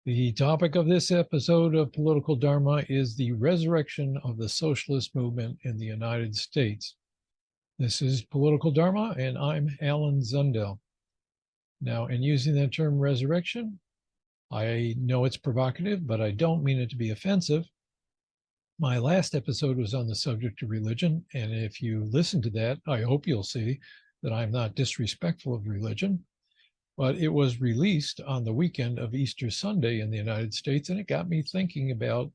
The topic of this episode of Political Dharma is the resurrection of the socialist movement in the United States. This is Political Dharma, and I'm Alan Zundel. Now, in using that term resurrection, I know it's provocative, but I don't mean it to be offensive. My last episode was on the subject of religion, and if you listen to that, I hope you'll see that I'm not disrespectful of religion. But it was released on the weekend of Easter Sunday in the United States, and it got me thinking about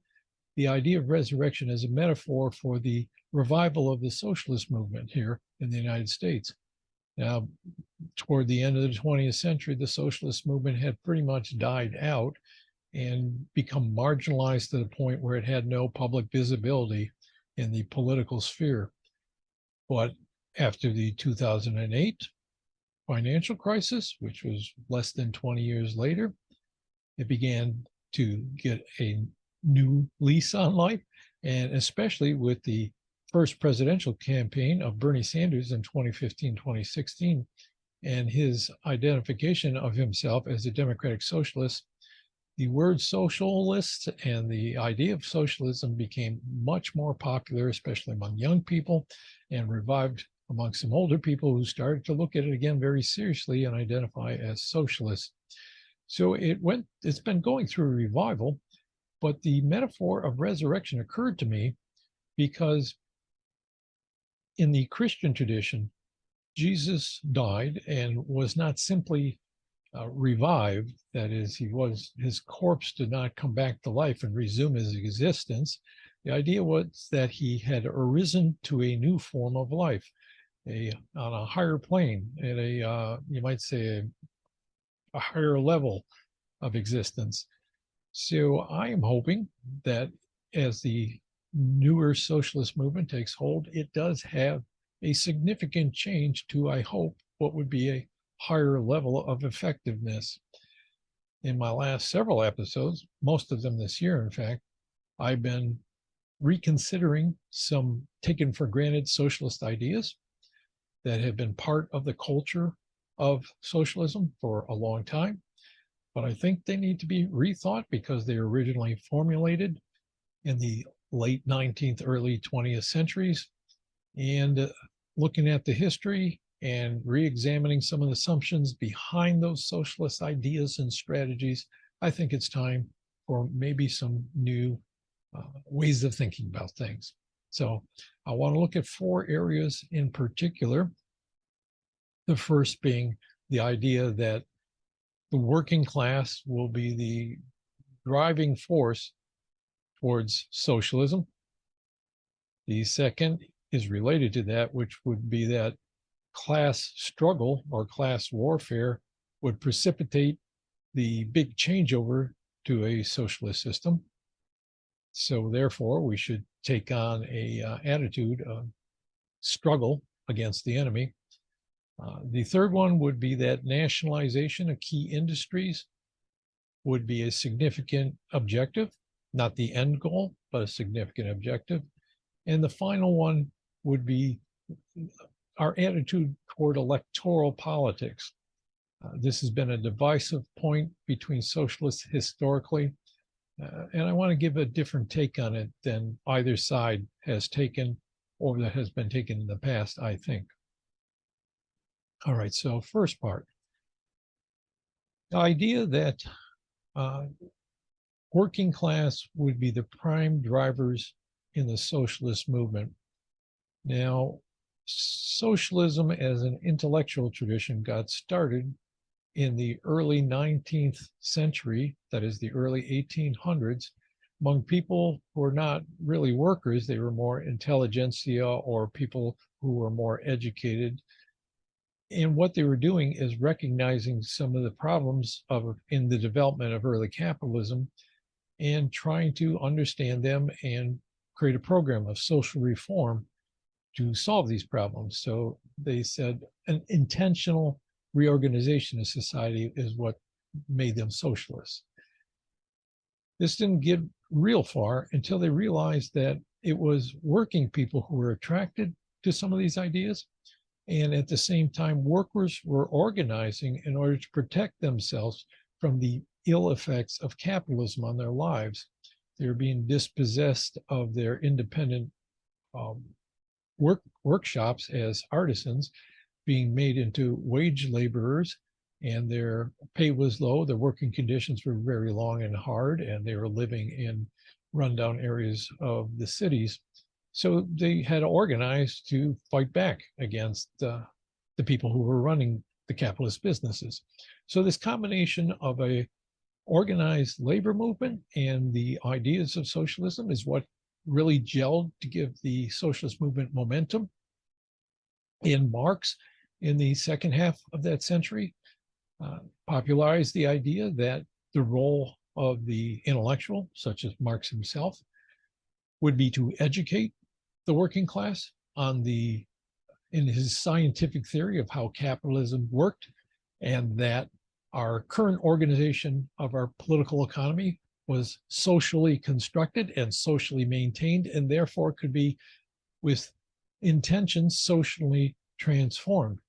the idea of resurrection as a metaphor for the revival of the socialist movement here in the United States. Now, toward the end of the 20th century, the socialist movement had pretty much died out and become marginalized to the point where it had no public visibility in the political sphere. But after the 2008 financial crisis, which was less than 20 years later, it began to get a new lease on life, and especially with the first presidential campaign of Bernie Sanders in 2015-2016 and his identification of himself as a democratic socialist, the word socialist and the idea of socialism became much more popular, especially among young people, and revived among some older people who started to look at it again very seriously and identify as socialists. So it's been going through a revival, but the metaphor of resurrection occurred to me because in the Christian tradition, Jesus died and was not simply revived. That is, his corpse did not come back to life and resume his existence. The idea was that he had arisen to a new form of life, on a higher plane, at you might say, a higher level of existence. So I am hoping that as the newer socialist movement takes hold, it does have a significant change to, I hope, what would be a higher level of effectiveness. In my last several episodes, most of them this year, in fact, I've been reconsidering some taken for granted socialist ideas that have been part of the culture of socialism for a long time. But I think they need to be rethought because they were originally formulated in the late 19th, early 20th centuries. And looking at the history and re-examining some of the assumptions behind those socialist ideas and strategies, I think it's time for maybe some new ways of thinking about things. So I want to look at four areas in particular. The first being the idea that the working class will be the driving force towards socialism. The second is related to that, which would be that class struggle or class warfare would precipitate the big changeover to a socialist system. So therefore, we should take on a attitude of struggle against the enemy. The third one would be that nationalization of key industries would be a significant objective, not the end goal, but a significant objective. And the final one would be our attitude toward electoral politics. This has been a divisive point between socialists historically, and I want to give a different take on it than either side has taken or that has been taken in the past, I think. All right, so first part. The idea that working class would be the prime drivers in the socialist movement. Now, socialism as an intellectual tradition got started in the early 19th century, that is the early 1800s, among people who were not really workers. They were more intelligentsia or people who were more educated. And what they were doing is recognizing some of the problems in the development of early capitalism and trying to understand them and create a program of social reform to solve these problems. So they said an intentional reorganization of society is what made them socialists. This didn't get real far until they realized that it was working people who were attracted to some of these ideas. And at the same time, workers were organizing in order to protect themselves from the ill effects of capitalism on their lives. They're being dispossessed of their independent workshops as artisans, being made into wage laborers, and their pay was low. Their working conditions were very long and hard, and they were living in rundown areas of the cities. So they had organized to fight back against the people who were running the capitalist businesses. So this combination of a organized labor movement and the ideas of socialism is what really gelled to give the socialist movement momentum. And Marx, in the second half of that century, popularized the idea that the role of the intellectual, such as Marx himself, would be to educate the working class in his scientific theory of how capitalism worked, and that our current organization of our political economy was socially constructed and socially maintained, and therefore could be, with intentions, socially transformed.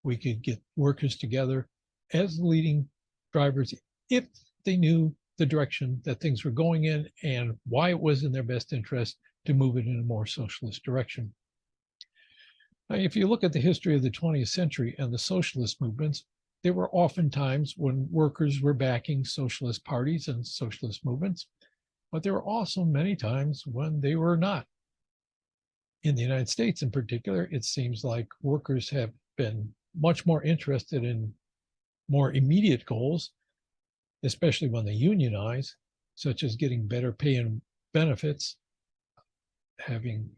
We could get workers together as leading drivers if they knew the direction that things were going in and why it was in their best interest to move it in a more socialist direction. Now, if you look at the history of the 20th century and the socialist movements, there were often times when workers were backing socialist parties and socialist movements, but there were also many times when they were not. In the United States in particular, it seems like workers have been much more interested in more immediate goals, especially when they unionize, such as getting better pay and benefits, having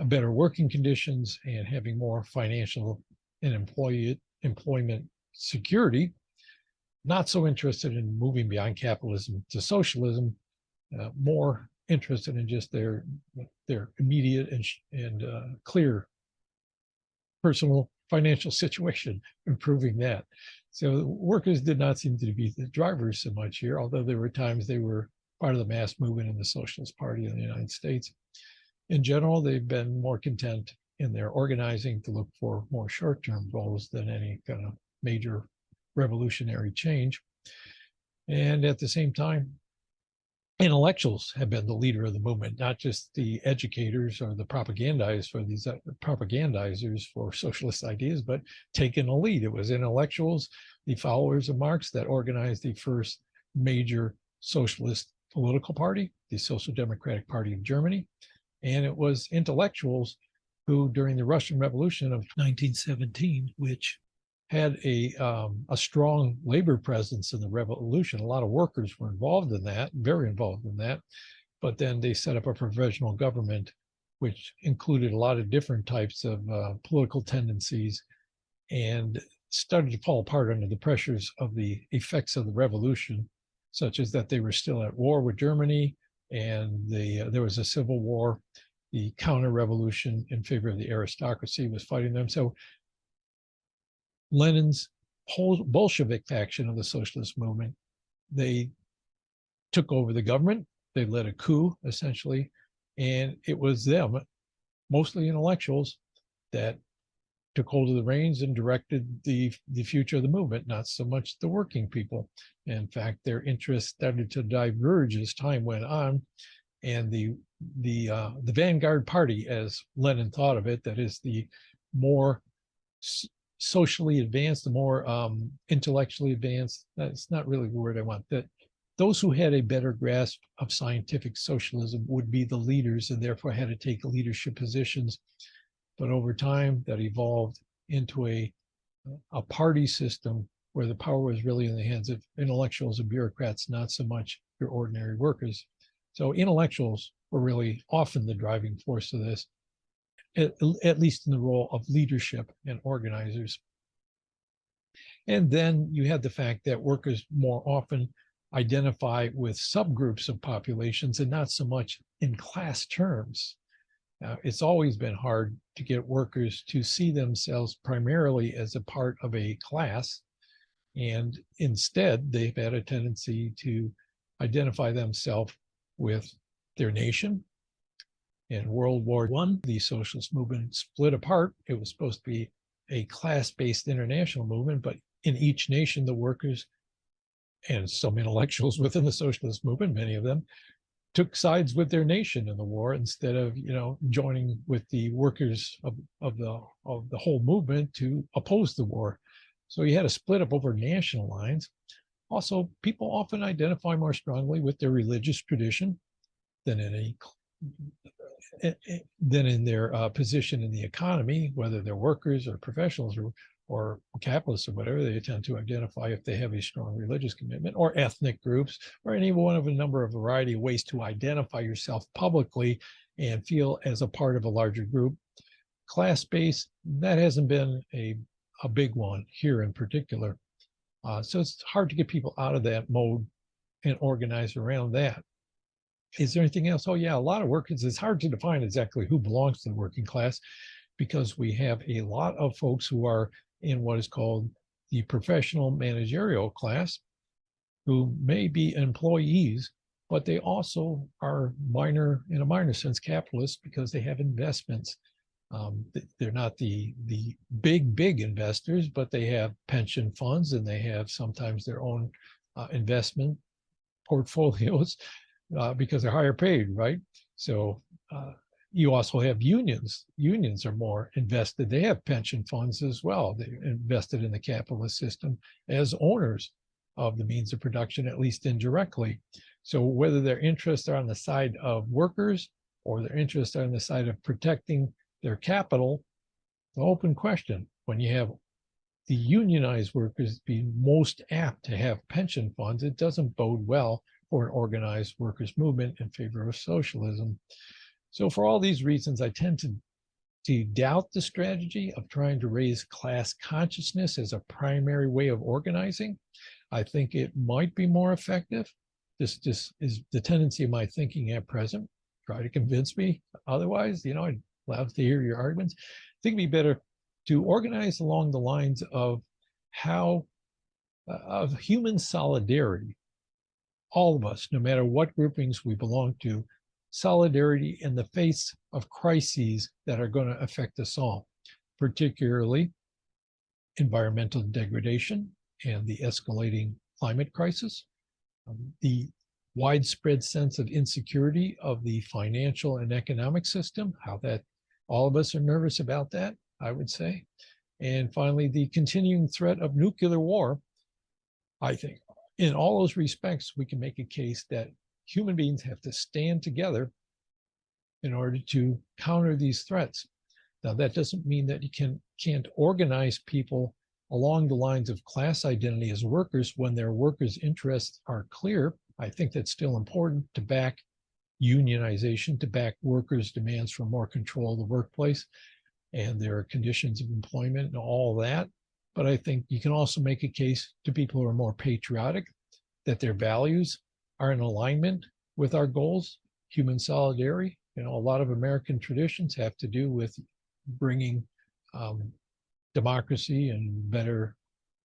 better working conditions, and having more financial and employment security. Not so interested in moving beyond capitalism to socialism, more interested in just their immediate and clear personal financial situation, improving that. So workers did not seem to be the drivers so much here, although there were times they were part of the mass movement in the Socialist Party in the United States. In general, they've been more content in their organizing to look for more short-term goals than any kind of major revolutionary change. And at the same time, intellectuals have been the leader of the movement, not just the educators or the propagandizers for socialist ideas, but taking a lead. It was intellectuals, the followers of Marx, that organized the first major socialist political party, the Social Democratic Party of Germany. And it was intellectuals who, during the Russian Revolution of 1917, which had a strong labor presence in the revolution. A lot of workers were involved in that, very involved in that. But then they set up a provisional government, which included a lot of different types of political tendencies, and started to fall apart under the pressures of the effects of the revolution, such as that they were still at war with Germany, and there was a civil war. The counter-revolution in favor of the aristocracy was fighting them. So Lenin's whole Bolshevik faction of the socialist movement, they took over the government. They led a coup, essentially, and it was them, mostly intellectuals, that took hold of the reins and directed the future of the movement, not so much the working people. In fact, their interests started to diverge as time went on, and the vanguard party, as Lenin thought of it, that is the more socially advanced, the more intellectually advanced, that's not really the word I want, that those who had a better grasp of scientific socialism would be the leaders and therefore had to take leadership positions. But over time, that evolved into a party system where the power was really in the hands of intellectuals and bureaucrats, not so much your ordinary workers. So intellectuals were really often the driving force of this, at least in the role of leadership and organizers. And then you had the fact that workers more often identify with subgroups of populations and not so much in class terms. It's always been hard to get workers to see themselves primarily as a part of a class, and instead they've had a tendency to identify themselves with their nation. In World War I, the socialist movement split apart. It was supposed to be a class-based international movement, but in each nation, the workers and some intellectuals within the socialist movement, many of them, took sides with their nation in the war instead of joining with the workers of the whole movement to oppose the war. So you had a split up over national lines. Also, people often identify more strongly with their religious tradition than in their position in the economy, whether they're workers or professionals or capitalists or whatever. They tend to identify if they have a strong religious commitment, or ethnic groups, or any one of a number of variety of ways to identify yourself publicly and feel as a part of a larger group. Class-based, that hasn't been a big one here in particular. So it's hard to get people out of that mode and organize around that. Is there anything else? Oh yeah, a lot of workers, it's hard to define exactly who belongs to the working class, because we have a lot of folks who are in what is called the professional managerial class, who may be employees, but they also are in a minor sense, capitalists, because they have investments. They're not the big investors, but they have pension funds, and they have sometimes their own investment portfolios because they're higher paid, right? So you also have unions. Unions are more invested. They have pension funds as well. They're invested in the capitalist system as owners of the means of production, at least indirectly. So whether their interests are on the side of workers or their interests are on the side of protecting their capital, the open question. When you have the unionized workers being most apt to have pension funds, it doesn't bode well for an organized workers' movement in favor of socialism. So for all these reasons, I tend to doubt the strategy of trying to raise class consciousness as a primary way of organizing. I think it might be more effective. This is the tendency of my thinking at present. Try to convince me otherwise. I'd love to hear your arguments. I think it'd be better to organize along the lines of of human solidarity. All of us, no matter what groupings we belong to, solidarity in the face of crises that are going to affect us all, particularly environmental degradation and the escalating climate crisis, the widespread sense of insecurity of the financial and economic system, how that all of us are nervous about that, I would say. And finally, the continuing threat of nuclear war. I think in all those respects, we can make a case that human beings have to stand together in order to counter these threats. Now, that doesn't mean that you can't organize people along the lines of class identity as workers when their workers' interests are clear. I think that's still important to back unionization, to back workers' demands for more control of the workplace and their conditions of employment and all that. But I think you can also make a case to people who are more patriotic, that their values are in alignment with our goals, human solidarity. A lot of American traditions have to do with bringing democracy and better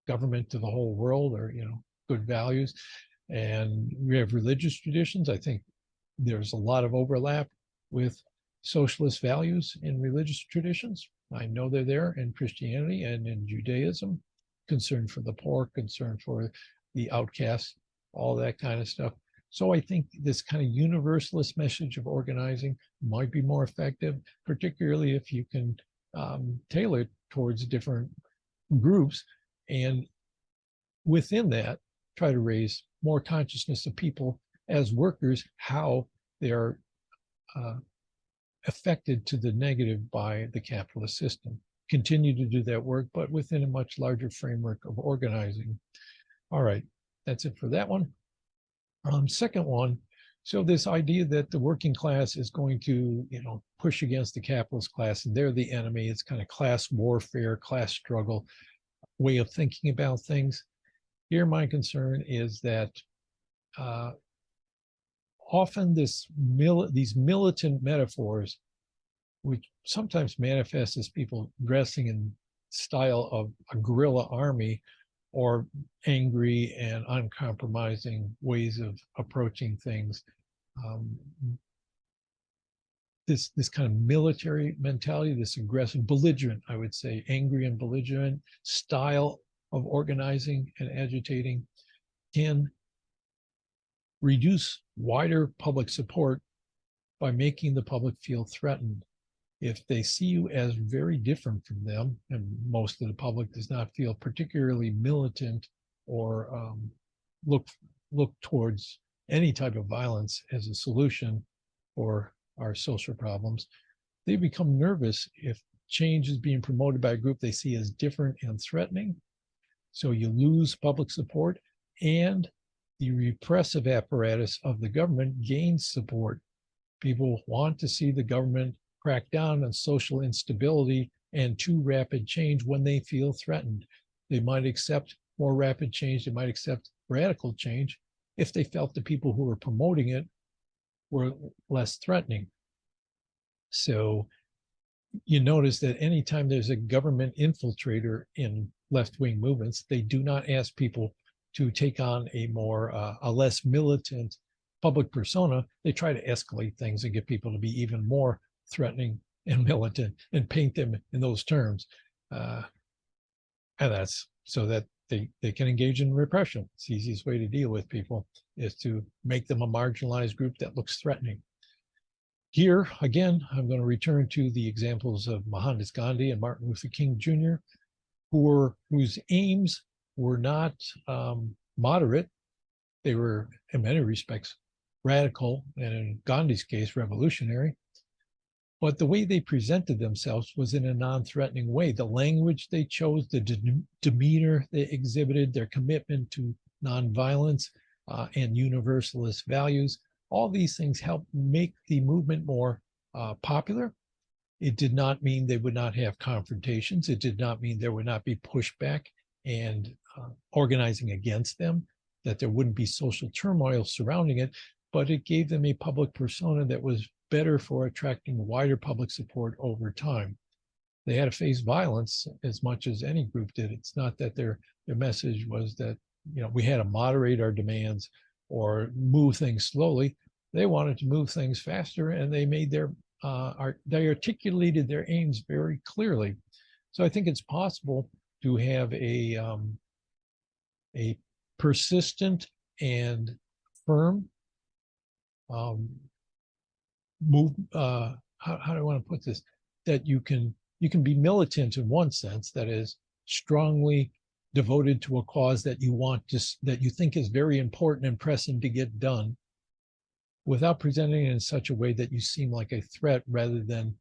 government to the whole world, or good values. And we have religious traditions. I think there's a lot of overlap with socialist values in religious traditions. I know they're there in Christianity and in Judaism, concern for the poor, concern for the outcasts, all that kind of stuff. So I think this kind of universalist message of organizing might be more effective, particularly if you can tailor it towards different groups, and within that, try to raise more consciousness of people as workers, how they are affected to the negative by the capitalist system. Continue to do that work, but within a much larger framework of organizing. All right, that's it for that one. Second one, so this idea that the working class is going to, push against the capitalist class and they're the enemy. It's kind of class warfare, class struggle way of thinking about things. Here, my concern is that often these militant metaphors, which sometimes manifest as people dressing in style of a guerrilla army or angry and uncompromising ways of approaching things. This kind of military mentality, this aggressive, belligerent, I would say, angry and belligerent style of organizing and agitating can reduce wider public support by making the public feel threatened. If they see you as very different from them, and most of the public does not feel particularly militant or look towards any type of violence as a solution for our social problems, they become nervous if change is being promoted by a group they see as different and threatening. So you lose public support, and the repressive apparatus of the government gains support. People want to see the government crack down on social instability and too rapid change when they feel threatened. They might accept more rapid change, they might accept radical change if they felt the people who were promoting it were less threatening. So you notice that anytime there's a government infiltrator in left-wing movements, they do not ask people to take on a less militant public persona. They try to escalate things and get people to be even more threatening and militant and paint them in those terms. And that's so that they can engage in repression. It's the easiest way to deal with people is to make them a marginalized group that looks threatening. Here, again, I'm going to return to the examples of Mohandas Gandhi and Martin Luther King Jr., whose aims were not moderate. They were, in many respects, radical, and in Gandhi's case, revolutionary. But the way they presented themselves was in a non-threatening way. The language they chose, the demeanor they exhibited, their commitment to nonviolence and universalist values, all these things helped make the movement more popular. It did not mean they would not have confrontations. It did not mean there would not be pushback and organizing against them, that there wouldn't be social turmoil surrounding it, but it gave them a public persona that was better for attracting wider public support over time. They had to face violence as much as any group did. It's not that their message was that, we had to moderate our demands or move things slowly. They wanted to move things faster, and they made they articulated their aims very clearly. So I think it's possible to have a persistent and firm move. How do I want to put this? That you can be militant in one sense, that is strongly devoted to a cause that you think is very important and pressing to get done, without presenting it in such a way that you seem like a threat, rather than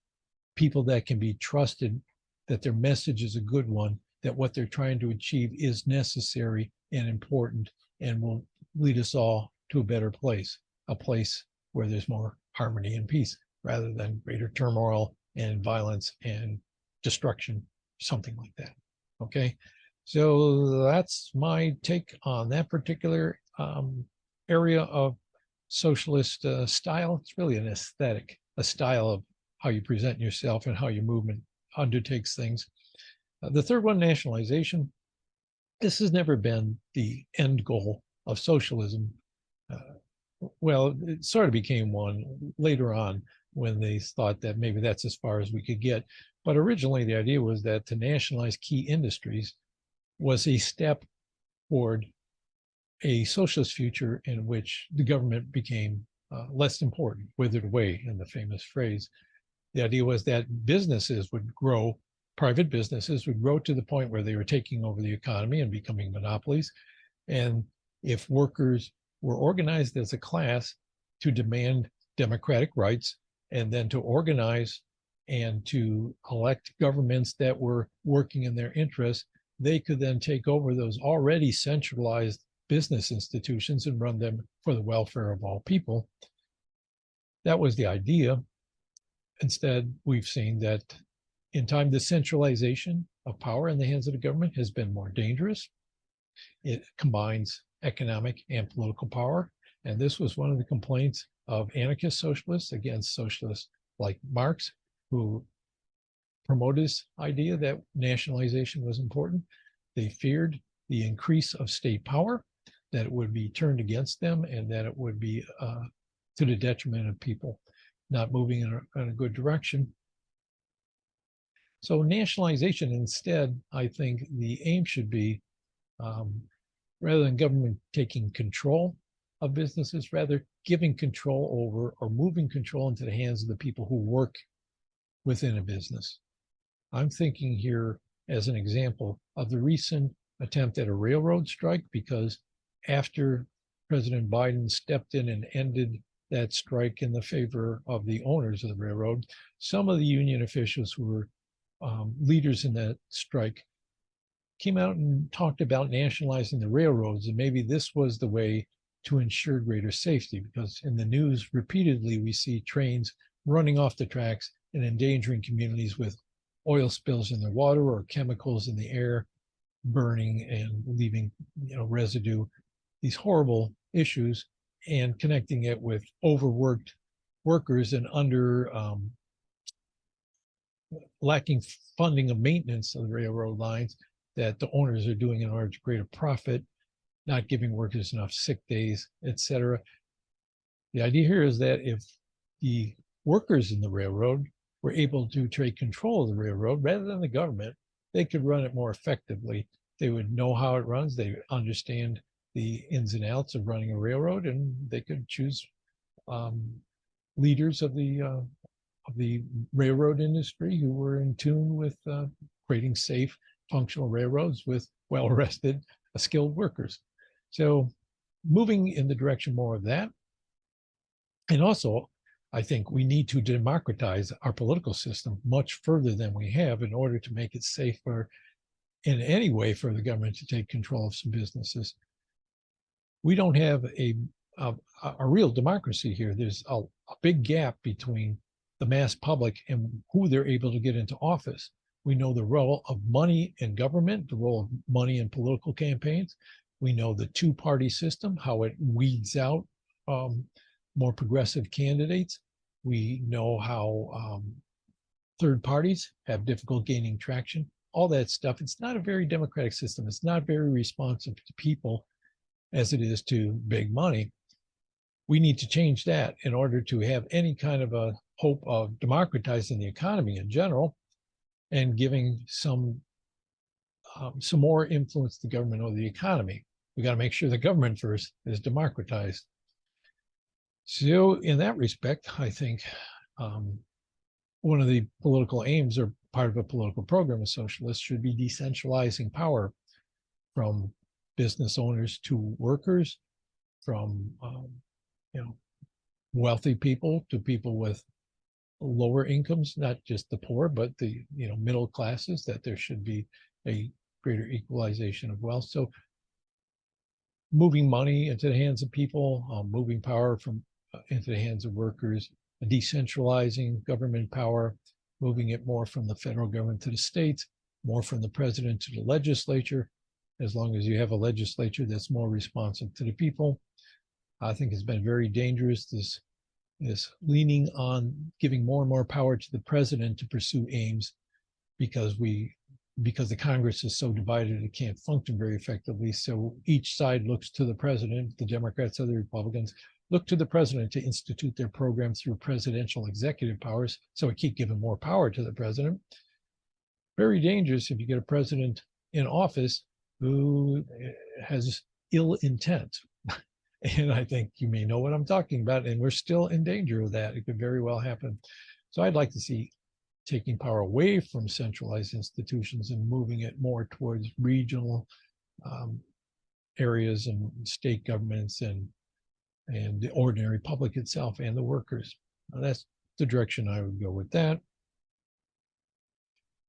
people that can be trusted, that their message is a good one, that what they're trying to achieve is necessary and important and will lead us all to a better place, a place where there's more harmony and peace, rather than greater turmoil and violence and destruction, something like that. Okay, so that's my take on that particular area of socialist style. It's really an aesthetic, a style of how you present yourself and how your movement undertakes things. The third one, nationalization. This has never been the end goal of socialism. Well, it sort of became one later on when they thought that maybe that's as far as we could get. But originally the idea was that to nationalize key industries was a step toward a socialist future in which the government became less important, withered away in the famous phrase. The idea was that businesses would grow, private businesses would grow to the point where they were taking over the economy and becoming monopolies. And if workers were organized as a class to demand democratic rights, and then to organize and to elect governments that were working in their interests, they could then take over those already centralized business institutions and run them for the welfare of all people. That was the idea. Instead, we've seen that in time, the centralization of power in the hands of the government has been more dangerous. It combines economic and political power. And this was one of the complaints of anarchist socialists against socialists like Marx, who promoted this idea that nationalization was important. They feared the increase of state power, that it would be turned against them, and that it would be to the detriment of people not moving in a good direction. So nationalization, instead, I think the aim should be rather than government taking control of businesses, rather giving control over or moving control into the hands of the people who work within a business. I'm thinking here as an example of the recent attempt at a railroad strike, because after President Biden stepped in and ended that strike in the favor of the owners of the railroad, some of the union officials who were leaders in that strike came out and talked about nationalizing the railroads, and maybe this was the way to ensure greater safety, because in the news repeatedly we see trains running off the tracks and endangering communities with oil spills in the water or chemicals in the air, burning and leaving residue, these horrible issues, and connecting it with overworked workers and lacking funding of maintenance of the railroad lines that the owners are doing in order to create a profit, not giving workers enough sick days, etc. The idea here is that if the workers in the railroad were able to take control of the railroad rather than the government, they could run it more effectively. They would know how it runs. They would understand the ins and outs of running a railroad, and they could choose leaders of the railroad industry who were in tune with creating safe, functional railroads with well-rested, skilled workers. So moving in the direction more of that. And also, I think we need to democratize our political system much further than we have in order to make it safer in any way for the government to take control of some businesses. We don't have a real democracy here. There's a big gap between the mass public and who they're able to get into office. We know the role of money in government, the role of money in political campaigns. We know the two-party system, how it weeds out more progressive candidates. We know how third parties have difficult gaining traction, all that stuff. It's not a very democratic system. It's not very responsive to people as it is to big money. We need to change that in order to have any kind of a hope of democratizing the economy in general and giving some more influence to government over the economy. We got to make sure the government first is democratized. So in that respect, I think one of the political aims or part of a political program of socialists should be decentralizing power from business owners to workers, from wealthy people to people with lower incomes, not just the poor, but the middle classes, that there should be a greater equalization of wealth. So moving money into the hands of people, moving power from into the hands of workers, decentralizing government power, moving it more from the federal government to the states, more from the president to the legislature, as long as you have a legislature that's more responsive to the people. I think it's been very dangerous, this leaning on giving more and more power to the president to pursue aims, because the Congress is so divided it can't function very effectively. So each side looks to the president, the Democrats or the Republicans, look to the president to institute their program through presidential executive powers. So we keep giving more power to the president. Very dangerous if you get a president in office who has ill intent. And I think you may know what I'm talking about, and we're still in danger of that. It could very well happen. So I'd like to see taking power away from centralized institutions and moving it more towards regional areas and state governments and the ordinary public itself and the workers. Now, that's the direction I would go with that.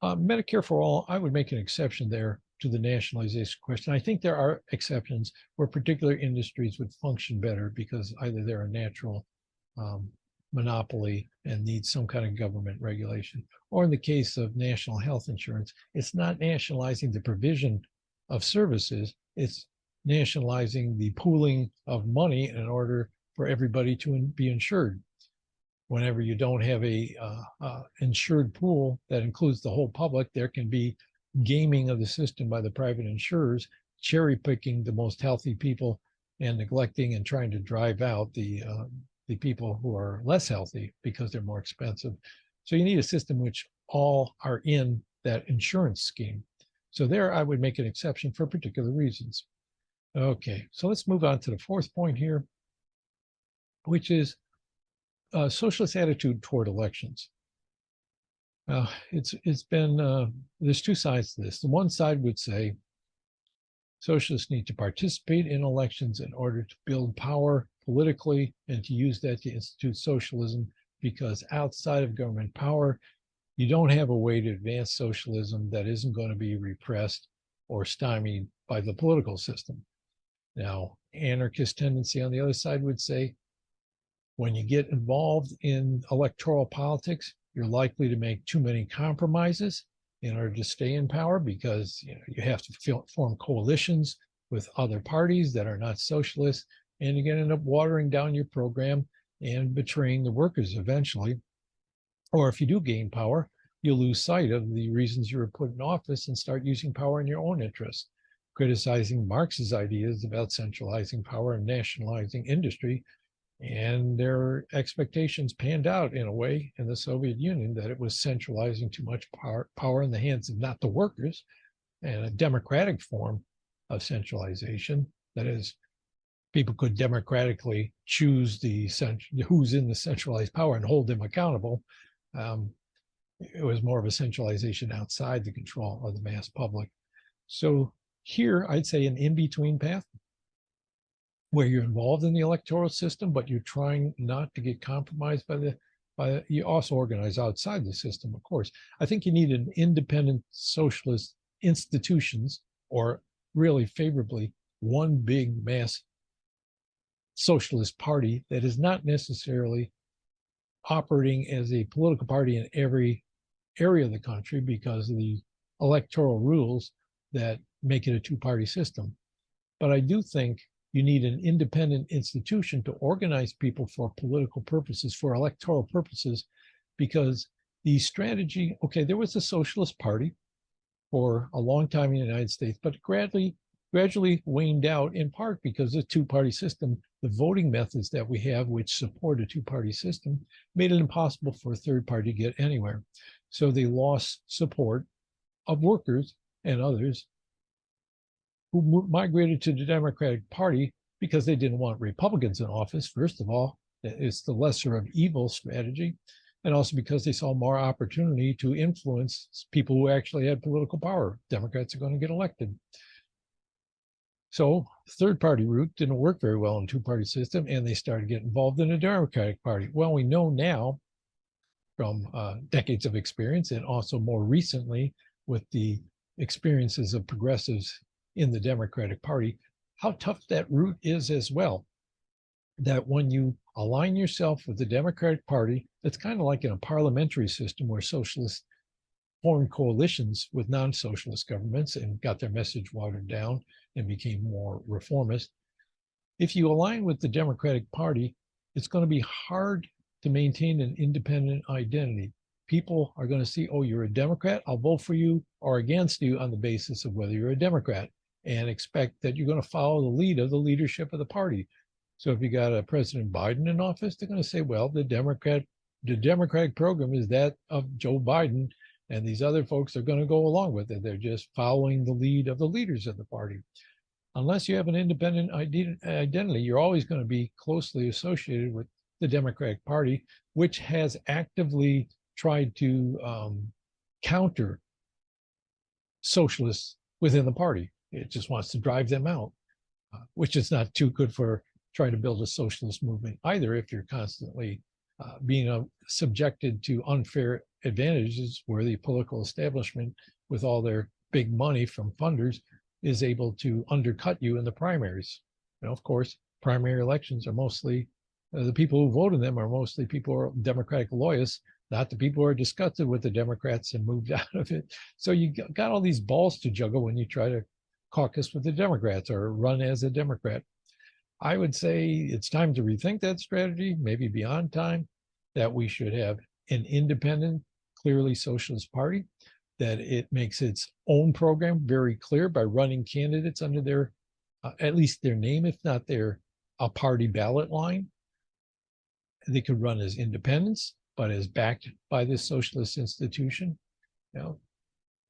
Medicare for all, I would make an exception there to the nationalization question. I think there are exceptions where particular industries would function better because either they're a natural monopoly and need some kind of government regulation, or in the case of national health insurance, it's not nationalizing the provision of services, it's nationalizing the pooling of money in order for everybody to be insured. Whenever you don't have a insured pool that includes the whole public, there can be gaming of the system by the private insurers, cherry picking the most healthy people and neglecting and trying to drive out the people who are less healthy because they're more expensive. So you need a system which all are in that insurance scheme. So there I would make an exception for particular reasons. Okay, so let's move on to the fourth point here, which is socialist attitude toward elections. It's been there's two sides to this. The one side would say socialists need to participate in elections in order to build power politically and to use that to institute socialism, because outside of government power, you don't have a way to advance socialism that isn't going to be repressed or stymied by the political system. Now, anarchist tendency on the other side would say, when you get involved in electoral politics, you're likely to make too many compromises in order to stay in power, because you have to form coalitions with other parties that are not socialists, and you're going to end up watering down your program and betraying the workers eventually. Or if you do gain power, you'll lose sight of the reasons you were put in office and start using power in your own interests, criticizing Marx's ideas about centralizing power and nationalizing industry. And their expectations panned out in a way in the Soviet Union, that it was centralizing too much power in the hands of not the workers, and a democratic form of centralization. That is, people could democratically choose who's in the centralized power and hold them accountable. It was more of a centralization outside the control of the mass public. So here, I'd say an in-between path, where you're involved in the electoral system, but you're trying not to get compromised you also organize outside the system, of course. I think you need an independent socialist institutions, or really favorably, one big mass socialist party that is not necessarily operating as a political party in every area of the country because of the electoral rules that make it a two-party system. But I do think you need an independent institution to organize people for political purposes, for electoral purposes, because the strategy, okay, there was a socialist party for a long time in the United States, but gradually waned out, in part because the two-party system, the voting methods that we have, which support a two-party system, made it impossible for a third party to get anywhere. So they lost support of workers and others who migrated to the Democratic Party because they didn't want Republicans in office. First of all, it's the lesser of evil strategy, and also because they saw more opportunity to influence people who actually had political power. Democrats are going to get elected. So third party route didn't work very well in two-party system, and they started getting involved in the Democratic Party. Well, we know now from decades of experience, and also more recently with the experiences of progressives in the Democratic Party, how tough that route is as well. That when you align yourself with the Democratic Party, it's kind of like in a parliamentary system where socialists formed coalitions with non-socialist governments and got their message watered down and became more reformist. If you align with the Democratic Party, it's going to be hard to maintain an independent identity. People are going to see, oh, you're a Democrat, I'll vote for you or against you on the basis of whether you're a Democrat, and expect that you're going to follow the lead of the leadership of the party. So if you got a President Biden in office, they're going to say, well, the Democratic program is that of Joe Biden, and these other folks are going to go along with it. They're just following the lead of the leaders of the party. Unless you have an independent identity, you're always going to be closely associated with the Democratic Party, which has actively tried to counter socialists within the party. It just wants to drive them out, which is not too good for trying to build a socialist movement either, if you're constantly being subjected to unfair advantages where the political establishment, with all their big money from funders, is able to undercut you in the primaries. Of course, primary elections are mostly, the people who vote in them are mostly people who are Democratic loyalists, not the people who are disgusted with the Democrats and moved out of it. So you got all these balls to juggle when you try to caucus with the Democrats or run as a Democrat. I would say it's time to rethink that strategy, maybe beyond time, that we should have an independent, clearly socialist party, that it makes its own program very clear by running candidates under their, at least their name, if not a party ballot line. They could run as independents, but as backed by this socialist institution.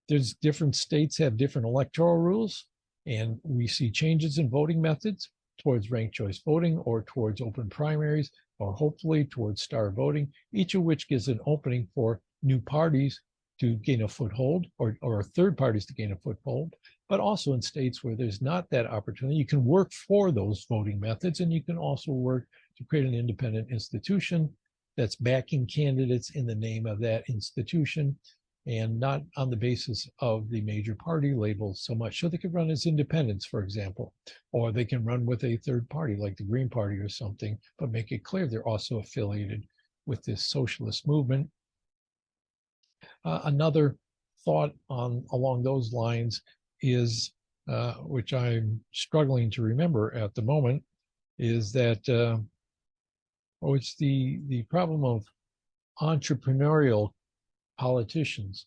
There's different states have different electoral rules. And we see changes in voting methods towards ranked choice voting or towards open primaries or hopefully towards star voting, each of which gives an opening for new parties to gain a foothold or third parties to gain a foothold. But also in states where there's not that opportunity, you can work for those voting methods, and you can also work to create an independent institution that's backing candidates in the name of that institution and not on the basis of the major party labels so much. So they could run as independents, for example, or they can run with a third party like the Green Party or something, but make it clear they're also affiliated with this socialist movement. Another thought along those lines is, which I'm struggling to remember at the moment, is that it's the problem of entrepreneurial politicians.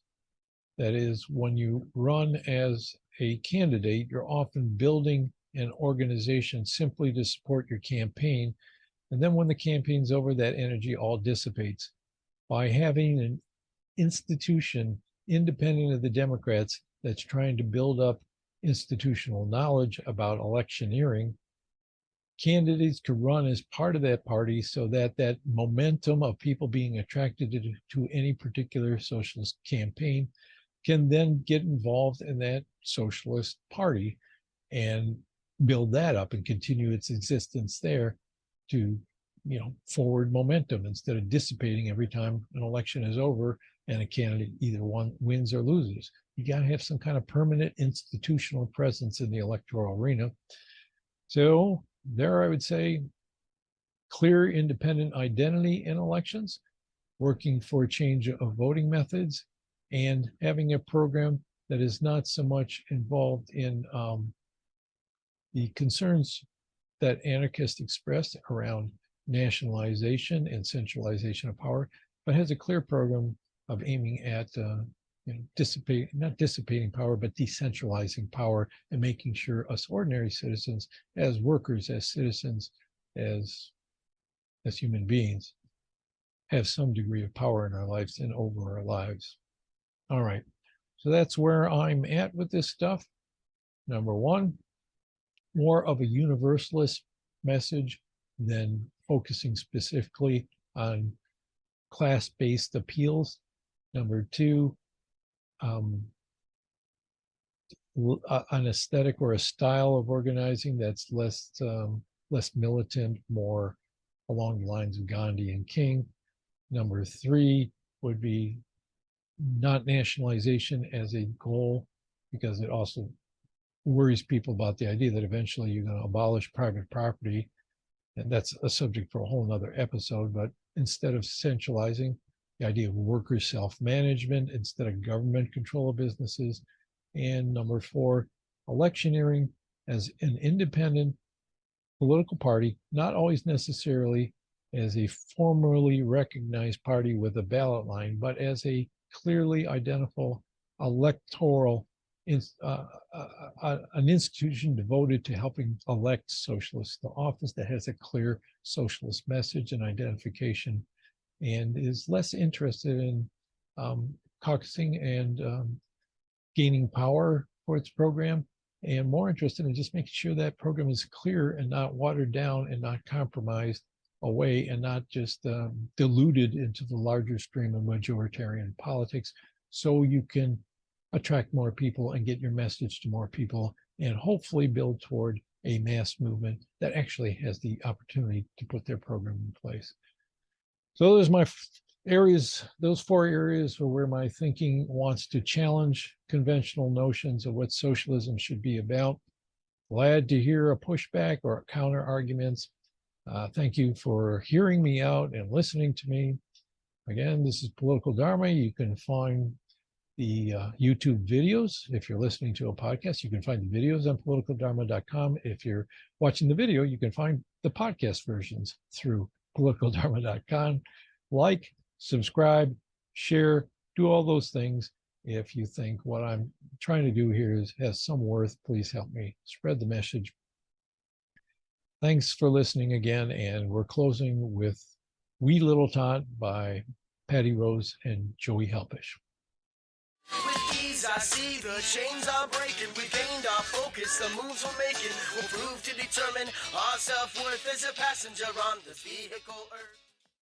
That is, when you run as a candidate, you're often building an organization simply to support your campaign. And then when the campaign's over, that energy all dissipates. By having an institution independent of the Democrats that's trying to build up institutional knowledge about electioneering, candidates could run as part of that party so that that momentum of people being attracted to any particular socialist campaign can then get involved in that socialist party and build that up and continue its existence there to, forward momentum instead of dissipating every time an election is over and a candidate either wins or loses. You got to have some kind of permanent institutional presence in the electoral arena. So there, I would say, clear independent identity in elections, working for a change of voting methods, and having a program that is not so much involved in the concerns that anarchists expressed around nationalization and centralization of power, but has a clear program of aiming at not dissipating power, but decentralizing power and making sure us ordinary citizens, as workers, as citizens, as human beings, have some degree of power in our lives and over our lives. All right, so that's where I'm at with this stuff. Number one, more of a universalist message than focusing specifically on class-based appeals. Number two, an aesthetic or a style of organizing that's less militant, more along the lines of Gandhi and King. Number three would be not nationalization as a goal, because it also worries people about the idea that eventually you're going to abolish private property. And that's a subject for a whole nother episode. But instead of centralizing, the idea of worker self-management instead of government control of businesses. And number four, electioneering as an independent political party, not always necessarily as a formally recognized party with a ballot line, but as a clearly identifiable electoral an institution devoted to helping elect socialists to office, that has a clear socialist message and identification, and is less interested in caucusing and gaining power for its program, and more interested in just making sure that program is clear and not watered down and not compromised away and not just diluted into the larger stream of majoritarian politics, so you can attract more people and get your message to more people and hopefully build toward a mass movement that actually has the opportunity to put their program in place. So those are my areas, those four areas are where my thinking wants to challenge conventional notions of what socialism should be about. Glad to hear a pushback or counter arguments. Thank you for hearing me out and listening to me. Again, this is Political Dharma. You can find the YouTube videos. If you're listening to a podcast, you can find the videos on politicaldharma.com. If you're watching the video, you can find the podcast versions through politicaldharma.com. Like, subscribe, share, do all those things. If you think what I'm trying to do here has some worth, please help me spread the message. Thanks for listening again, and we're closing with Wee Little Tot by Patty Rose and Joey Helpish. ease, I see the chains are breaking. We gained our focus, the moves we're making will prove to determine our self-worth as a passenger on the vehicle Earth.